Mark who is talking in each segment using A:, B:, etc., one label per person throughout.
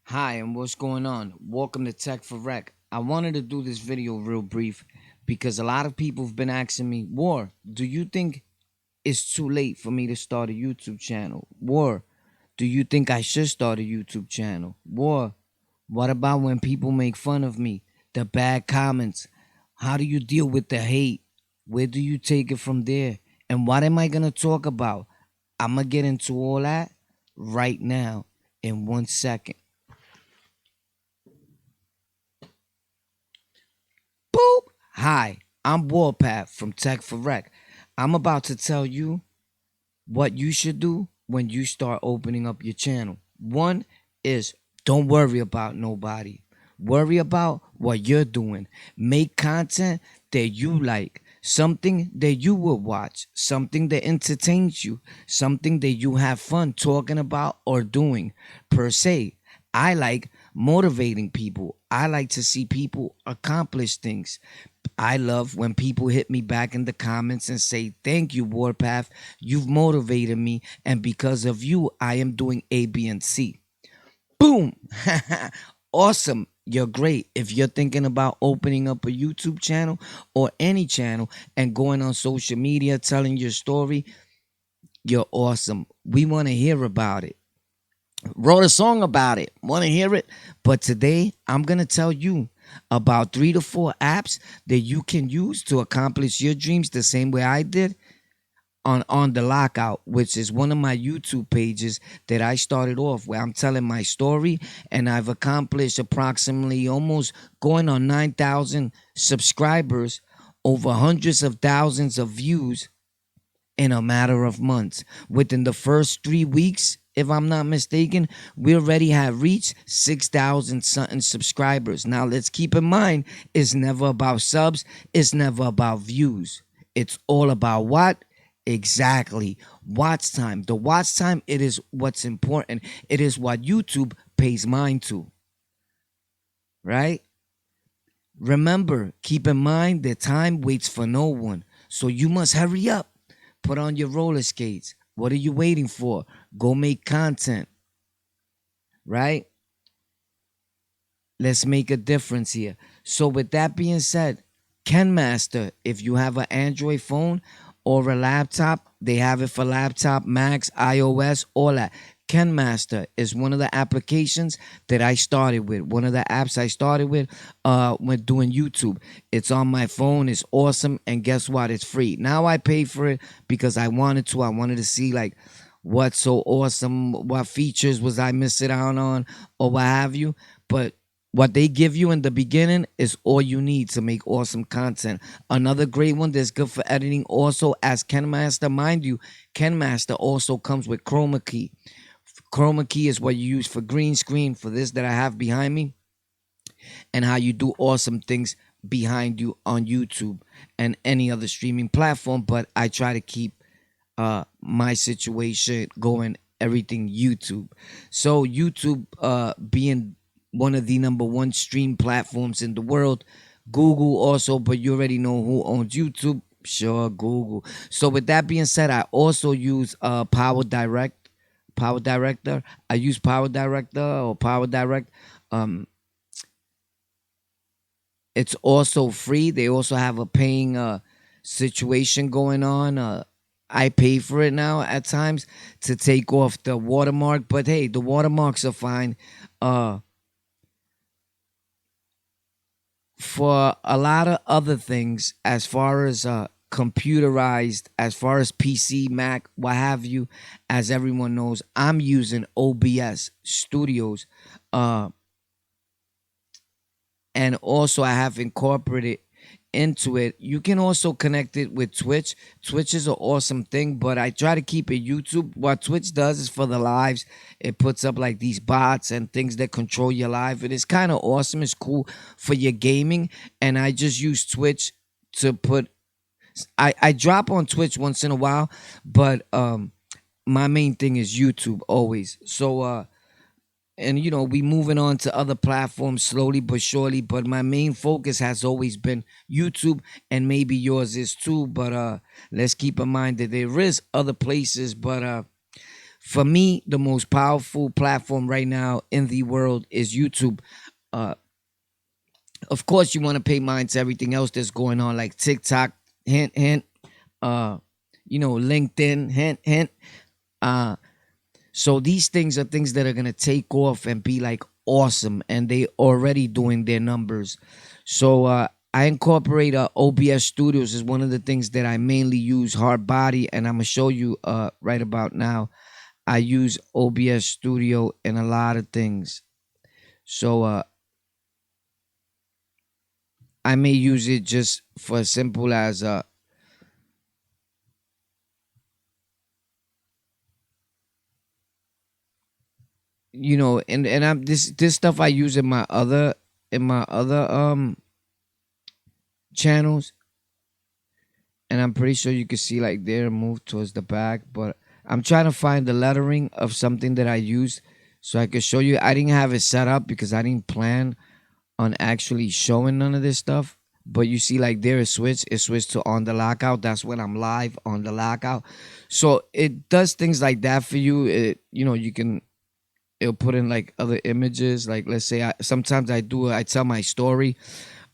A: Hi, and what's going on? Welcome to Tech for Rec. I wanted to do this video real brief because a lot of people have been asking me, War, do you think it's too late for me to start a YouTube channel? War, do you think I should start a YouTube channel? War, what about when people make fun of me? The bad comments? How do you deal with the hate? Where do you take it from there? And what am I going to talk about? I'm going to get into all that right now in 1 second. Boop! Hi, I'm Warpath from Tech for Rec. I'm about to tell you what you should do when you start opening up your channel. One is don't worry about nobody. Worry about what you're doing. Make content that you like, something that you will watch, something that entertains you, something that you have fun talking about or doing per se. I like motivating people. I like to see people accomplish things. I love when people hit me back in the comments and say, "Thank you, Warpath. You've motivated me. And because of you, I am doing A, B, and C." Boom. Awesome. You're great. If you're thinking about opening up a YouTube channel or any channel and going on social media telling your story, you're awesome. We want to hear about it. Wrote a song about it. Want to hear it? But today I'm going to tell you about 3 to 4 apps that you can use to accomplish your dreams the same way I did on the Lockout, which is one of my YouTube pages that I started off where I'm telling my story, and I've accomplished approximately almost going on 9,000 subscribers, over hundreds of thousands of views in a matter of months. Within the first 3 weeks, if I'm not mistaken, we already have reached 6,000 something subscribers. Now, let's keep in mind, it's never about subs, it's never about views. It's all about what? Exactly. Watch time. The watch time, it is what's important. It is what YouTube pays mind to, right? Remember, keep in mind that time waits for no one. So you must hurry up. Put on your roller skates. What are you waiting for? Go make content, right? Let's make a difference here. So with that being said, KenMaster, if you have an Android phone or a laptop, they have it for laptop, Macs, iOS, all that. KenMaster is one of the applications that I started with. One of the apps I started with when doing YouTube. It's on my phone. It's awesome. And guess what? It's free. Now I pay for it because I wanted to. I wanted to see like what's so awesome, what features was I missing out on, or what have you. But what they give you in the beginning is all you need to make awesome content. Another great one that's good for editing also as KenMaster. Mind you, KenMaster also comes with Chroma Key. Chroma Key is what you use for green screen for this that I have behind me, and how you do awesome things behind you on YouTube and any other streaming platform. But I try to keep my situation going everything YouTube. So YouTube being one of the number one stream platforms in the world, Google also, but you already know who owns YouTube. Sure, Google. So with that being said, I also use Power Director. I use Power Director or Power Direct. Um, it's also free. They also have a paying situation going on. I pay for it now at times to take off the watermark, but hey, the watermarks are fine. Uh, for a lot of other things, as far as computerized, as far as PC, Mac, what have you, as everyone knows, I'm using OBS Studios. Uh, and also I have incorporated into it. You can also connect it with Twitch. Twitch is an awesome thing, but I try to keep it YouTube. What Twitch does is for the lives, it puts up like these bots and things that control your live. It is kind of awesome. It's cool for your gaming, and I just use Twitch to put. I drop on Twitch once in a while, but my main thing is YouTube always. So and you know we moving on to other platforms slowly but surely, but my main focus has always been YouTube, and maybe yours is too, but let's keep in mind that there is other places, but for me, the most powerful platform right now in the world is YouTube. Uh, of course, you want to pay mind to everything else that's going on, like TikTok, hint, hint. Uh, LinkedIn, hint, hint. Uh, so these things are things that are gonna take off and be like awesome, and they already doing their numbers. So I incorporate OBS Studios is one of the things that I mainly use. Hard body, and I'm gonna show you right about now. I use OBS Studio in a lot of things. So I may use it just for as simple as and I'm this stuff I use in my other channels, and I'm pretty sure you can see like there move towards the back, but I'm trying to find the lettering of something that I used so I could show you. I didn't have it set up because I didn't plan on actually showing none of this stuff. But you see, like there is switch. It switched to on the lockout. That's when I'm live on the lockout. So it does things like that for you. You can it'll put in like other images. Like let's say sometimes I tell my story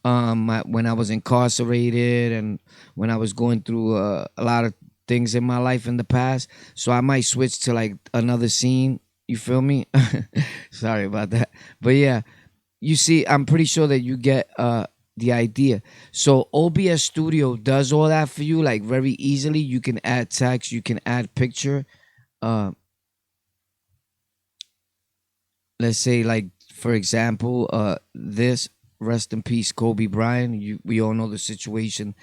A: when I was incarcerated and when I was going through a lot of things in my life in the past. So I might switch to like another scene. You feel me? Sorry about that. But yeah, you see, I'm pretty sure that you get the idea. So OBS Studio does all that for you like very easily. You can add text, you can add picture. Uh, let's say like for example, this rest in peace Kobe Bryant. We all know the situation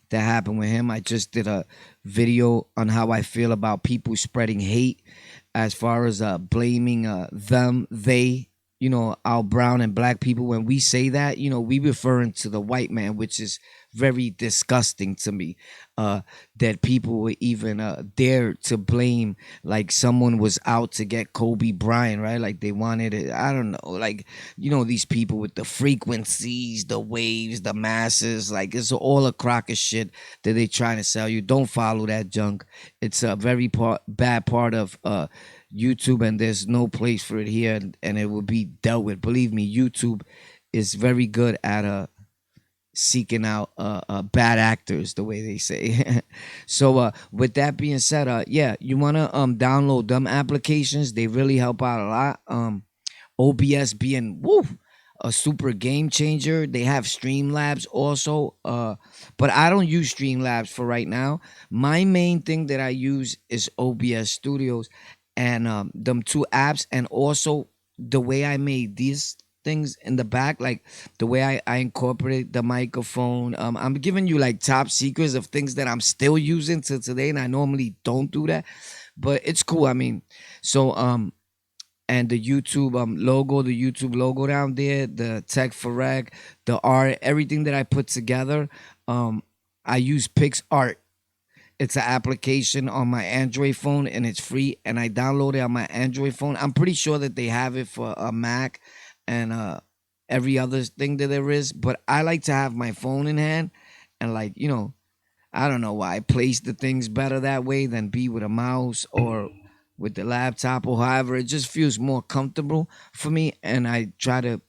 A: that happened with him. I just did a video on how I feel about people spreading hate as far as blaming them, they, our brown and black people. When we say that, we referring to the white man, which is very disgusting to me. That people would even dare to blame like someone was out to get Kobe Bryant, right? Like they wanted it. I don't know, like these people with the frequencies, the waves, the masses, like it's all a crock of shit that they trying to sell you. Don't follow that junk. It's a very bad part of YouTube, and there's no place for it here, and it will be dealt with. Believe me, YouTube is very good at seeking out bad actors, the way they say. So with that being said, yeah, you want to download them applications. They really help out a lot. OBS being a super game changer. They have Streamlabs also, but I don't use Streamlabs for right now. My main thing that I use is OBS Studios and them two apps, and also the way I made these things in the back, like the way I incorporate the microphone. I'm giving you like top secrets of things that I'm still using to today, and I normally don't do that, but it's cool. I mean, so and the YouTube logo down there, the Tech for Rec, the art, everything that I put together. I use PixArt. It's an application on my Android phone and it's free, and I download it on my Android phone. I'm pretty sure that they have it for a Mac and every other thing that there is, but I like to have my phone in hand and like, I don't know why I place the things better that way than be with a mouse or with the laptop or however. It just feels more comfortable for me, and I try to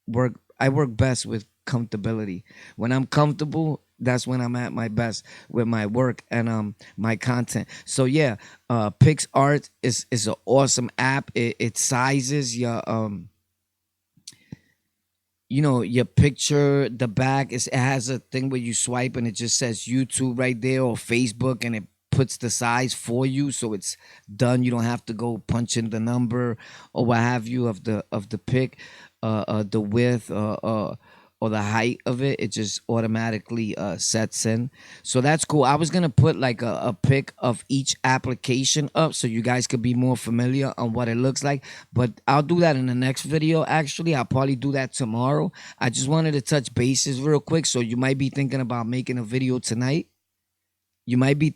A: work best with comfortability. When I'm comfortable, that's when I'm at my best with my work and my content. So yeah, PixArt is an awesome app. It sizes your picture. The back it has a thing where you swipe and it just says YouTube right there, or Facebook, and it puts the size for you, so it's done. You don't have to go punch in the number or what have you of the pic, the width, or the height of it. It just automatically sets in. So that's cool. I was gonna put like a pic of each application up so you guys could be more familiar on what it looks like. But I'll do that in the next video. Actually, I'll probably do that tomorrow. I just wanted to touch bases real quick. So you might be thinking about making a video tonight. You might be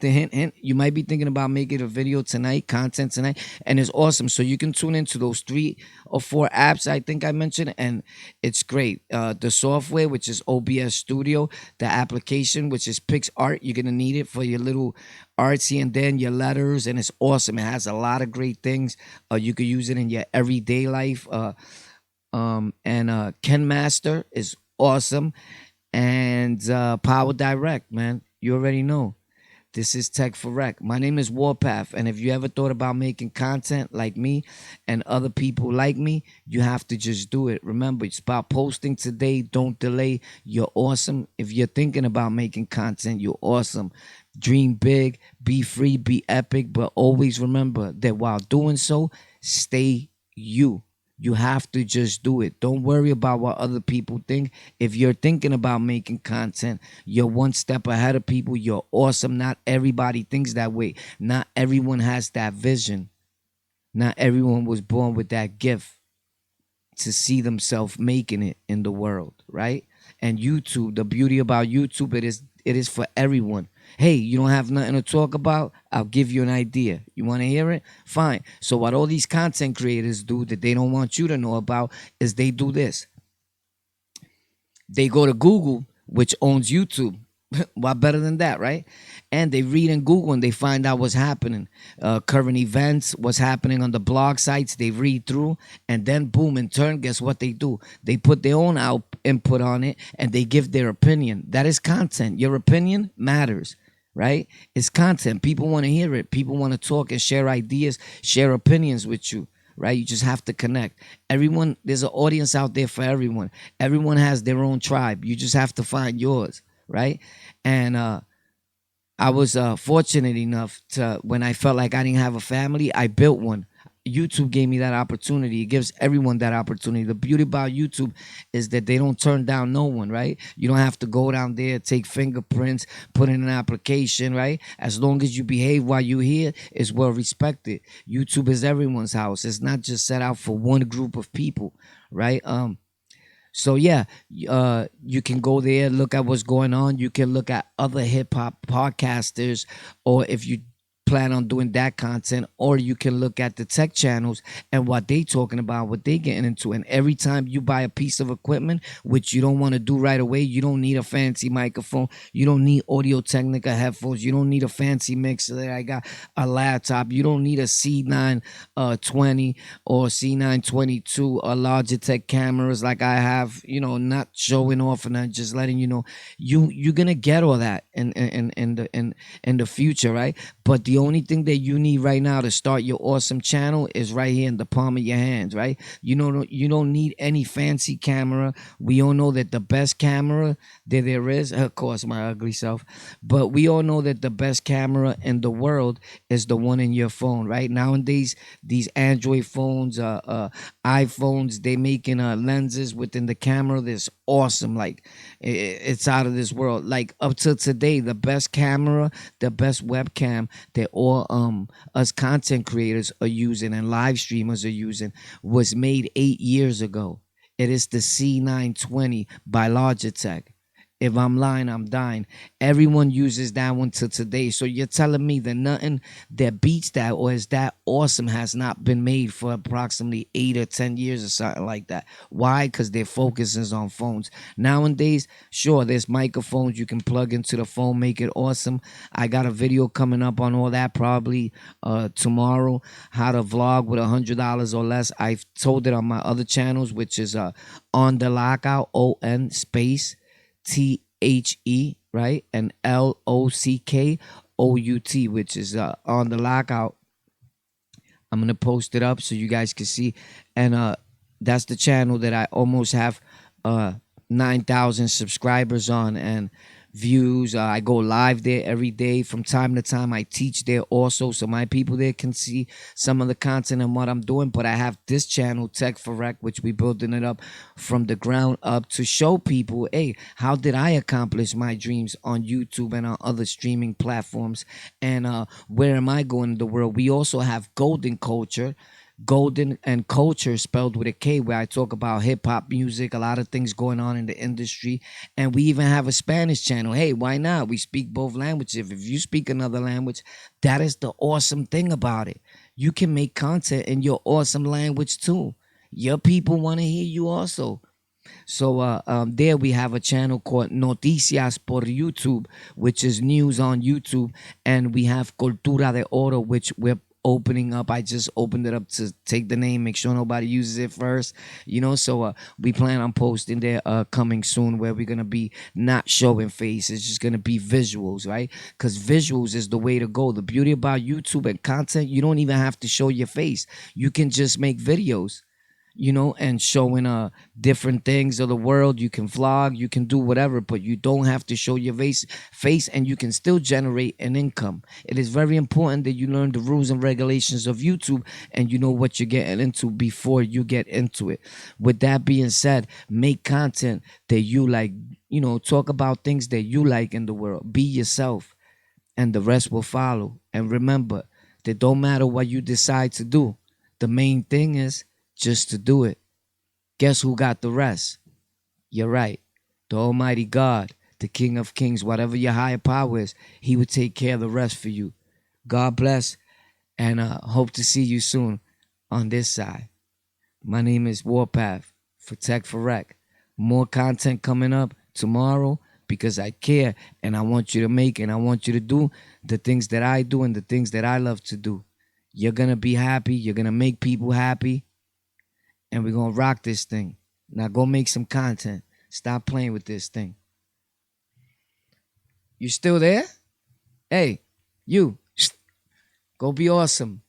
A: you might be thinking about making a video tonight, content tonight, and it's awesome. So you can tune into those 3 or 4 apps I think I mentioned, and it's great. The software, which is OBS Studio, the application, which is PixArt, you're gonna need it for your little artsy and then your letters, and it's awesome. It has a lot of great things. You could use it in your everyday life. And Ken Master is awesome, and Power Direct, man. You already know. This is Tech for Rec. My name is Warpath, and if you ever thought about making content like me and other people like me, you have to just do it. Remember, it's about posting today. Don't delay. You're awesome. If you're thinking about making content, you're awesome. Dream big, be free, be epic, but always remember that while doing so, stay you. You have to just do it. Don't worry about what other people think. If you're thinking about making content, you're one step ahead of people. You're awesome. Not everybody thinks that way. Not everyone has that vision. Not everyone was born with that gift to see themselves making it in the world, right? And YouTube, the beauty about YouTube, it is for everyone. Hey, you don't have nothing to talk about? I'll give you an idea. You want to hear it? Fine. So what all these content creators do that they don't want you to know about is they do this. They go to Google, which owns YouTube. What better than that, right? And they read in Google and they find out what's happening, current events, what's happening on the blog sites. They read through, and then boom, in turn, guess what they do? They put their own input on it, and they give their opinion. That is content. Your opinion matters, right? It's content. People want to hear it. People want to talk and share ideas, share opinions with you. Right? You just have to connect. Everyone, there's an audience out there for everyone. Everyone has their own tribe. You just have to find yours, right? And I was fortunate enough to, when I felt like I didn't have a family, I built one. YouTube gave me that opportunity. It gives everyone that opportunity. The beauty about YouTube is that they don't turn down no one, right? You don't have to go down there, take fingerprints, put in an application, right? As long as you behave while you're here, it's well respected. YouTube is everyone's house. It's not just set out for one group of people, right? So yeah, you can go there, look at what's going on. You can look at other hip hop podcasters, or if you plan on doing that content, or you can look at the tech channels and what they talking about, what they getting into. And every time you buy a piece of equipment, which you don't want to do right away, you don't need a fancy microphone, you don't need Audio Technica headphones, you don't need a fancy mixer that I got, a laptop, you don't need a C920 or C922 or Logitech cameras like I have, not showing off and I'm just letting you know, you're gonna get all that in the future, right? But the only thing that you need right now to start your awesome channel is right here in the palm of your hands, right? You don't need any fancy camera. We all know that the best camera that there is, of course, my ugly self, but we all know that the best camera in the world is the one in your phone, right? Nowadays, these Android phones, iPhones, they making lenses within the camera that's awesome. Like it's out of this world. Like up till today, the best camera, the best webcam that all us content creators are using and live streamers are using was made 8 years ago. It is the C920 by Logitech. If I'm lying, I'm dying. Everyone uses that one till today. So you're telling me that nothing that beats that or is that awesome has not been made for approximately 8 or 10 years or something like that. Why? Because their focus is on phones. Nowadays, sure, there's microphones you can plug into the phone, make it awesome. I got a video coming up on all that probably tomorrow, how to vlog with $100 or less. I've told it on my other channels, which is On the Lockout, ON space THE, right? And LOCKOUT, which is On the Lockout. I'm gonna post it up so you guys can see. And that's the channel that I almost have 9,000 subscribers on and views. I go live there every day. From time to time, I teach there also, so my people there can see some of the content and what I'm doing. But I have this channel, Tech for Rec, which we building it up from the ground up to show people, hey, how did I accomplish my dreams on YouTube and on other streaming platforms? And where am I going in the world? We also have Golden Culture. Golden and Culture, spelled with a K, where I talk about hip hop music, a lot of things going on in the industry. And we even have a Spanish channel. Hey, why not? We speak both languages. If you speak another language, that is the awesome thing about it. You can make content in your awesome language too. Your people want to hear you also. So there we have a channel called Noticias por YouTube, which is news on YouTube, and we have Cultura de Oro, which we're opening up. I just opened it up to take the name, make sure nobody uses it first, So we plan on posting there coming soon, where we're gonna be not showing face. It's just gonna be visuals, right? Because visuals is the way to go. The beauty about YouTube and content, you don't even have to show your face. You can just make videos, and showing different things of the world. You can vlog, you can do whatever, but you don't have to show your face, and you can still generate an income. It is very important that you learn the rules and regulations of YouTube, and you know what you're getting into before you get into it. With that being said, make content that you like, talk about things that you like in the world. Be yourself, and the rest will follow. And remember that don't matter what you decide to do, the main thing is just to do it. Guess who got the rest? You're right. The Almighty God, the King of Kings, whatever your higher power is, He would take care of the rest for you. God bless, and hope to see you soon on this side. My name is Warpath for Tech for Rec. More content coming up tomorrow, because I care and I want you to make and I want you to do the things that I do and the things that I love to do. You're going to be happy. You're going to make people happy. And we're going to rock this thing. Now go make some content. Stop playing with this thing. You still there? Hey, you. Go be awesome.